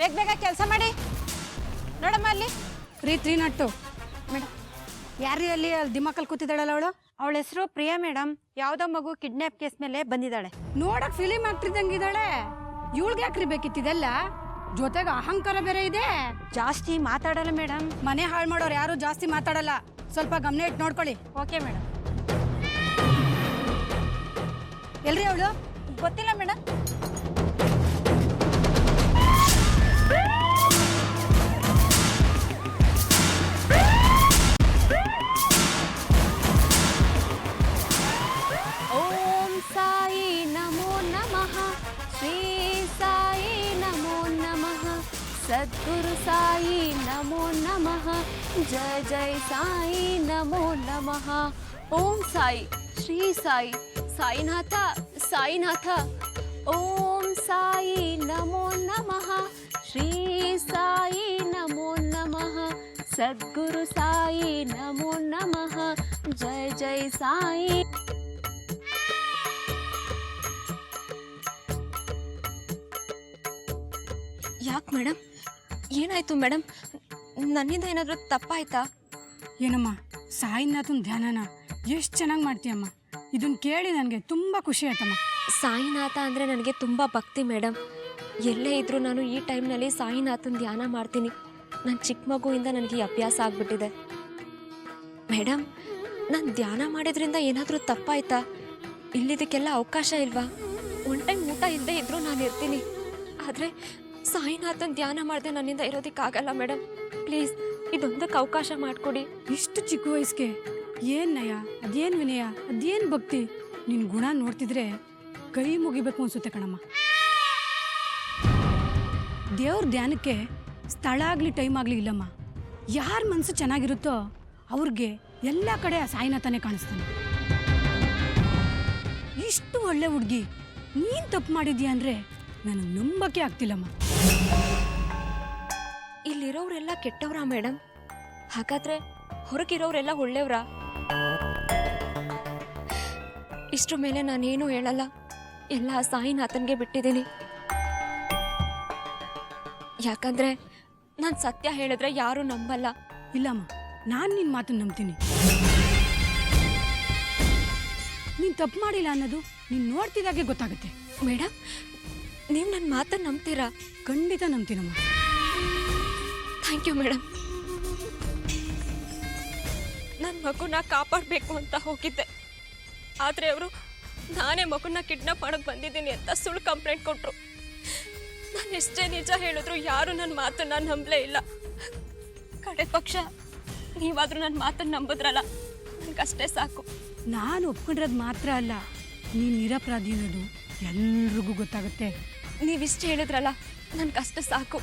ಬೇಗ ಬೇಗ ಕೆಲಸ ಮಾಡಿ. ನೋಡಮ್ಮ ಅಲ್ಲಿ 332 ಮೇಡಮ್. ಯಾರೀ ಅಲ್ಲಿ ದಿಮಾಕಲ್ಲಿ ಕೂತಿದ್ದಾಳಲ್ಲ ಅವಳು? ಅವಳ ಹೆಸರು ಪ್ರಿಯಾ ಮೇಡಮ್. ಯಾವುದೋ ಮಗು ಕಿಡ್ನಾಪ್ ಕೇಸ್ ಮೇಲೆ ಬಂದಿದ್ದಾಳೆ. ನೋಡಕ್ ಫಿಲಿಮ್ ಆಗ್ತಿದ್ದಂಗಿದ್ದಾಳೆ. ಇವಳಿಗೆ ಯಾಕ್ರಿ ಬೇಕಿತ್ತಿದೆಲ್ಲ? ಜೊತೆಗೆ ಅಹಂಕಾರ ಬೇರೆ ಇದೆ. ಜಾಸ್ತಿ ಮಾತಾಡಲ್ಲ ಮೇಡಮ್. ಮನೆ ಹಾಳು ಮಾಡೋರು ಯಾರು ಜಾಸ್ತಿ ಮಾತಾಡಲ್ಲ. ಸ್ವಲ್ಪ ಗಮನ ಇಟ್ಟು ನೋಡ್ಕೊಳ್ಳಿ. Okay madam. ಎಲ್ರಿ ಅವಳು? ಗೊತ್ತಿಲ್ಲ ಮೇಡಮ್. ಓಂ ಸಾಯಿ ನಮೋ ನಮಃ, ಶ್ರೀ ಸಾಯಿ ನಮೋ ನಮಃ, ಸದ್ಗುರು ಸಾಯಿ ನಮೋ ನಮಃ, ಜಯ ಜಯ ಸಾಯಿ ನಮೋ ನಮಃ. ಓಂ ಸಾಯಿ, ಶ್ರೀ ಸಾಯಿ, ಸಾಯಿನಾಥ ಸಾಯಿನಾಥ. ಓಂ ಸಾಯಿ ನಮೋ ನಮಃ, ಶ್ರೀ ಸಾಯಿ ನಮೋ ನಮಃ, ಸದ್ಗುರು ಸಾಯಿ ನಮೋ ನಮಃ, ಜಯ ಜಯ ಸಾಯಿ. ಯಾಕೆ ಮೇಡಮ್, ಏನಾಯ್ತು ಮೇಡಮ್? ನನ್ನಿಂದ ಏನಾದರೂ ತಪ್ಪಾಯ್ತಾ? ಏನಮ್ಮ, ಸಾಯಿನಾಥನ್ ಧ್ಯಾನನ ಎಷ್ಟು ಚೆನ್ನಾಗಿ ಮಾಡ್ತೀಯಮ್ಮ. ಇದನ್ನ ಕೇಳಿ ನನಗೆ ತುಂಬ ಖುಷಿ ಆಯ್ತಮ್ಮ. ಸಾಯಿನಾಥ ಅಂದರೆ ನನಗೆ ತುಂಬ ಭಕ್ತಿ ಮೇಡಮ್. ಎಲ್ಲೇ ಇದ್ದರೂ ನಾನು ಈ ಟೈಮ್ನಲ್ಲಿ ಸಾಯಿನಾಥನ ಧ್ಯಾನ ಮಾಡ್ತೀನಿ. ನನ್ನ ಚಿಕ್ಕ ಮಗುವಿಂದ ನನಗೆ ಈ ಅಭ್ಯಾಸ ಆಗಿಬಿಟ್ಟಿದೆ. ಮೇಡಮ್, ನಾನು ಧ್ಯಾನ ಮಾಡೋದ್ರಿಂದ ಏನಾದರೂ ತಪ್ಪಾಯ್ತಾ? ಇಲ್ಲಿದ್ದಕ್ಕೆಲ್ಲ ಅವಕಾಶ ಇಲ್ವಾ? ಒನ್ ಟೈಮ್ ಊಟ ಇಲ್ಲದೆ ಇದ್ದರೂ ನಾನು ಇರ್ತೀನಿ. ಆದರೆ ಸಾಯಿನಾಥನ್ ಧ್ಯಾನ ಮಾಡದೆ ನನ್ನಿಂದ ಇರೋದಕ್ಕಾಗಲ್ಲ ಮೇಡಮ್. ಪ್ಲೀಸ್ ಇದೊಂದಕ್ಕೆ ಅವಕಾಶ ಮಾಡಿಕೊಡಿ. ಇಷ್ಟು ಚಿಕ್ಕ ವಯಸ್ಸಿಗೆ ಏನು ನಯ, ಅದೇನು ವಿನಯ, ಅದೇನು ಭಕ್ತಿ. ನಿನ್ನ ಗುಣ ನೋಡ್ತಿದ್ರೆ ಕೈ ಮುಗಿಬೇಕು ಅನ್ಸುತ್ತೆ ಕಣಮ್ಮ. ದೇವ್ರ ಧ್ಯಾನಕ್ಕೆ ಸ್ಥಳ ಆಗಲಿ ಟೈಮ್ ಆಗಲಿ ಇಲ್ಲಮ್ಮ. ಯಾರ ಮನಸ್ಸು ಚೆನ್ನಾಗಿರುತ್ತೋ ಅವ್ರಿಗೆ ಎಲ್ಲ ಕಡೆ ಆ ಸಾಯಿನಾಥನೇ ಕಾಣಿಸ್ತಾನೆ. ಇಷ್ಟು ಒಳ್ಳೆ ಹುಡುಗಿ ನೀನು ತಪ್ಪು ಮಾಡಿದ್ಯಾ ಅಂದರೆ ನನಗೆ ನಂಬಕ್ಕೆ ಆಗ್ತಿಲ್ಲಮ್ಮ. ಇಲ್ಲಿರೋರೆಲ್ಲ ಕೆಟ್ಟವ್ರಾ ಮೇಡಮ್? ಹಾಗಾದ್ರೆ ಹೊರಗಿರೋರೆಲ್ಲ ಒಳ್ಳೆಯವ್ರಾ? ಇಷ್ಟ್ರ ಮೇಲೆ ನಾನೇನು ಹೇಳಲ್ಲ, ಎಲ್ಲ ಸಾಯಿನಾಥನ್ಗೆ ಬಿಟ್ಟಿದ್ದೀನಿ. ಯಾಕಂದ್ರೆ ನಾನು ಸತ್ಯ ಹೇಳಿದ್ರೆ ಯಾರು ನಂಬಲ್ಲ. ಇಲ್ಲಮ್ಮ, ನಾನು ನಿನ್ನ ಮಾತನ್ನು ನಂಬ್ತೀನಿ. ನೀನು ತಪ್ಪು ಮಾಡಿಲ್ಲ ಅನ್ನೋದು ನೀನು ನೋಡ್ತಿದ್ದಾಗೆ ಗೊತ್ತಾಗುತ್ತೆ. ಮೇಡಮ್, ನೀವು ನನ್ನ ಮಾತನ್ನು ನಂಬ್ತೀರಾ? ಖಂಡಿತ ನಂಬ್ತೀನಮ್ಮ. Thank you madam. ನನ್ನ ಮಗುನ ಕಾಪಾಡಬೇಕು ಅಂತ ಹೋಗಿದ್ದೆ, ಆದರೆ ಅವರು ನಾನೇ ಮಗುನ ಕಿಡ್ನಾಪ್ ಮಾಡೋಕ್ಕೆ ಬಂದಿದ್ದೀನಿ ಅಂತ ಸುಳ್ಳು ಕಂಪ್ಲೇಂಟ್ ಕೊಟ್ಟರು. ನಾನು ಎಷ್ಟೇ ನಿಜ ಹೇಳಿದ್ರು ಯಾರು ನನ್ನ ಮಾತನ್ನು ನಂಬಲೇ ಇಲ್ಲ. ಕಡೆ ಪಕ್ಷ ನೀವಾದರೂ ನನ್ನ ಮಾತನ್ನು ನಂಬಿದ್ರಲ್ಲ, ನನಗಷ್ಟೇ ಸಾಕು. ನಾನು ಒಪ್ಕೊಂಡಿರೋದು ಮಾತ್ರ ಅಲ್ಲ, ನೀನು ನಿರಪರಾಧಿ ಅನ್ನೋದು ಎಲ್ರಿಗೂ ಗೊತ್ತಾಗುತ್ತೆ. ನೀವಿಷ್ಟು ಹೇಳಿದ್ರಲ್ಲ, ನನಗಷ್ಟೇ ಸಾಕು.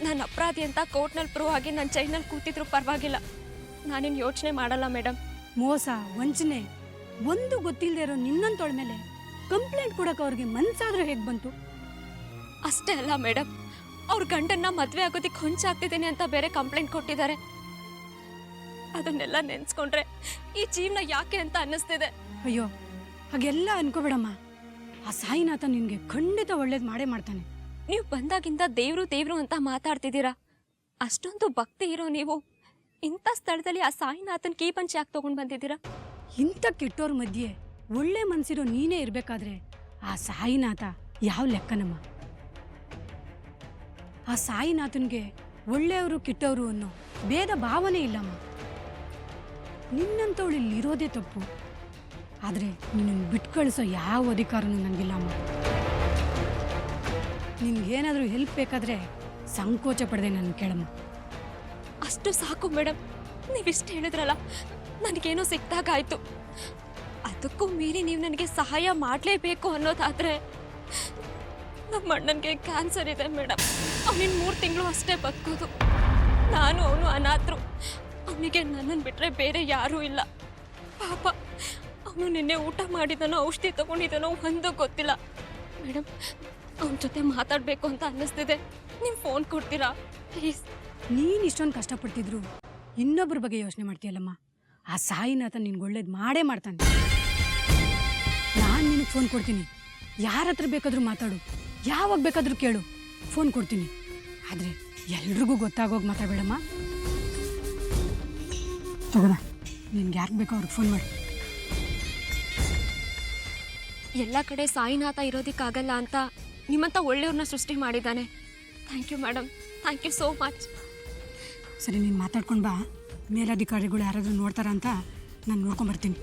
ನಾನು ಅಪರಾಧಿ ಅಂತ ಕೋರ್ಟ್ನಲ್ಲಿ ಪ್ರೂವ್ ಆಗಿ ನನ್ನ ಚೈನಲ್ಲಿ ಕೂತಿದ್ರು ಪರವಾಗಿಲ್ಲ, ನಾನೇನು ಯೋಚನೆ ಮಾಡಲ್ಲ ಮೇಡಮ್. ಮೋಸ, ವಂಚನೆ ಒಂದು ಗೊತ್ತಿಲ್ಲದೆ ಇರೋ ನಿನ್ನಂತೋಳ ಮೇಲೆ ಕಂಪ್ಲೇಂಟ್ ಕೊಡೋಕೆ ಅವ್ರಿಗೆ ಮನ್ಸಾದ್ರೂ ಹೇಗೆ ಬಂತು? ಅಷ್ಟೇ ಅಲ್ಲ ಮೇಡಮ್, ಅವ್ರ ಗಂಡನ್ನ ಮದುವೆ ಆಗೋದಕ್ಕೆ ಹೊಂಚಾಗ್ತಿದ್ದೀನಿ ಅಂತ ಬೇರೆ ಕಂಪ್ಲೇಂಟ್ ಕೊಟ್ಟಿದ್ದಾರೆ. ಅದನ್ನೆಲ್ಲ ನೆನೆಸ್ಕೊಂಡ್ರೆ ಈ ಜೀವನ ಯಾಕೆ ಅಂತ ಅನ್ನಿಸ್ತಿದೆ. ಅಯ್ಯೋ, ಹಾಗೆಲ್ಲ ಅನ್ಕೋಬೇಡಮ್ಮ. ಆ ಸಾಯಿನಾಥ ನಿನಗೆ ಖಂಡಿತ ಒಳ್ಳೇದು ಮಾಡೇ ಮಾಡ್ತಾನೆ. ನೀವು ಬಂದಾಗಿಂದ ದೇವ್ರು ದೇವ್ರು ಅಂತ ಮಾತಾಡ್ತಿದ್ದೀರಾ. ಅಷ್ಟೊಂದು ಭಕ್ತಿ ಇರೋ ನೀವು ಇಂಥ ಸ್ಥಳದಲ್ಲಿ ಆ ಸಾಯಿನಾಥನ್ ಕೀ ಪಂಚ್ ಯಾಕೆ ತಗೊಂಡು ಬಂದಿದ್ದೀರಾ? ಇಂಥ ಕೆಟ್ಟೋರ್ ಮಧ್ಯೆ ಒಳ್ಳೆ ಮನ್ಸಿರೋ ನೀನೇ ಇರಬೇಕಾದ್ರೆ ಆ ಸಾಯಿನಾಥ ಯಾವ ಲೆಕ್ಕನಮ್ಮ? ಆ ಸಾಯಿನಾಥನ್ಗೆ ಒಳ್ಳೆಯವರು ಕೆಟ್ಟವರು ಅನ್ನೋ ಭೇದ ಭಾವನೆ ಇಲ್ಲಮ್ಮ. ನಿನ್ನಂಥವಳು ಇಲ್ಲಿರೋದೇ ತಪ್ಪು, ಆದರೆ ನಿನ್ನನ್ನು ಬಿಟ್ಟು ಕಳಿಸೋ ಯಾವ ಅಧಿಕಾರನೂ ನನಗಿಲ್ಲಮ್ಮ. ನಿನ್ಗೇನಾದರೂ ಹೆಲ್ಪ್ ಬೇಕಾದರೆ ಸಂಕೋಚ ಪಡೆದೆ ನನ್ನ ಕೇಳಮ್ಮ. ಅಷ್ಟು ಸಾಕು ಮೇಡಮ್. ನೀವಿಷ್ಟು ಹೇಳಿದ್ರಲ್ಲ, ನನಗೇನೋ ಸಿಕ್ತಾಗಾಯ್ತು. ಅದಕ್ಕೂ ಮೀರಿ ನೀವು ನನಗೆ ಸಹಾಯ ಮಾಡಲೇಬೇಕು ಅನ್ನೋದಾದರೆ, ನಮ್ಮ ಅಣ್ಣನಿಗೆ ಕ್ಯಾನ್ಸರ್ ಇದೆ ಮೇಡಮ್. ಅವನಿನ್ನು 3 ತಿಂಗಳು ಅಷ್ಟೇ ಬದುಕೋದು. ನಾನು ಅವನು ಅನಾಥರು. ಅವನಿಗೆ ನನ್ನನ್ನು ಬಿಟ್ಟರೆ ಬೇರೆ ಯಾರೂ ಇಲ್ಲ. ಪಾಪ, ಅವನು ನಿನ್ನೆ ಊಟ ಮಾಡಿದನೋ ಔಷಧಿ ತಗೊಂಡಿದ್ದಾನೋ ಒಂದು ಗೊತ್ತಿಲ್ಲ ಮೇಡಮ್. ಅವನ ಜೊತೆ ಮಾತಾಡಬೇಕು ಅಂತ ಅನ್ನಿಸ್ತಿದೆ. ನೀವು ಫೋನ್ ಕೊಡ್ತೀರಾ ಪ್ಲೀಸ್? ನೀನು ಇಷ್ಟೊಂದು ಕಷ್ಟಪಡ್ತಿದ್ರು ಇನ್ನೊಬ್ಬರ ಬಗ್ಗೆ ಯೋಚನೆ ಮಾಡ್ತೀಯಲ್ಲಮ್ಮ. ಆ ಸಾಯಿನಾಥ ನಿನ್ಗೆ ಒಳ್ಳೇದು ಮಾಡೇ ಮಾಡ್ತಾನೆ. ನಾನು ನಿನಗೆ ಫೋನ್ ಕೊಡ್ತೀನಿ, ಯಾರ ಹತ್ರ ಬೇಕಾದರೂ ಮಾತಾಡು, ಯಾವಾಗ ಬೇಕಾದರೂ ಕೇಳು, ಫೋನ್ ಕೊಡ್ತೀನಿ. ಆದರೆ ಎಲ್ರಿಗೂ ಗೊತ್ತಾಗೋಗಿ ಮಾತಾಡಬೇಡಮ್ಮ. ತಗೋಣ, ನಿನ್ಗೆ ಯಾರಿಗೆ ಬೇಕೋ ಅವ್ರಿಗೆ ಫೋನ್ ಮಾಡಿ. ಎಲ್ಲ ಕಡೆ ಸಾಯಿನಾಥ ಇರೋದಕ್ಕಾಗಲ್ಲ ಅಂತ ನಿಮ್ಮಂಥ ಒಳ್ಳೆಯವ್ರನ್ನ ಸೃಷ್ಟಿ ಮಾಡಿದ್ದಾನೆ. Thank you madam, thank you so much. ಸರಿ, ನೀನು ಮಾತಾಡ್ಕೊಂಡು ಬಾ. ಮೇಲಧಿಕಾರಿಗಳು ಯಾರಾದರೂ ನೋಡ್ತಾರ ಅಂತ ನಾನು ನೋಡ್ಕೊಂಬರ್ತೀನಿ.